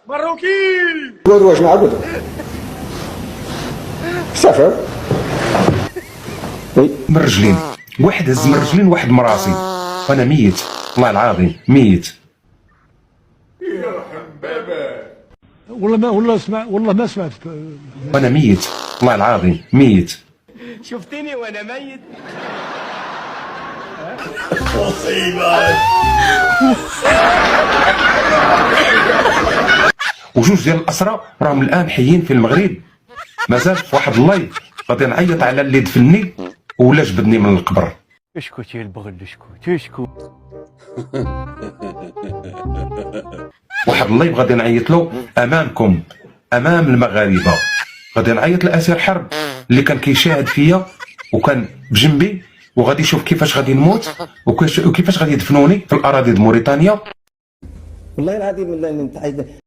مروكي واش معقول سافر من رجلين واحد هز من رجلين واحد من راسي وانا ميت والله العظيم ميت. والله ما سمعت. وانا ميت والله العظيم ميت. شفتني وانا ميت. وجوج ديال الاسرى راهم الان حيين في المغرب. مازال في واحد اللايف غادي نعيط على اللي دفني ولا جبدني من القبر. اسكت يا البغل اسكت اسكت. واحد اللايف غادي نعيط له امامكم امام المغاربه. غادي نعيط لاسير حرب اللي كان كيشاهد فيا وكان بجنبي وغادي يشوف كيفاش غادي نموت وكيفاش غادي يدفنوني في الاراضي د موريتانيا. والله العظيم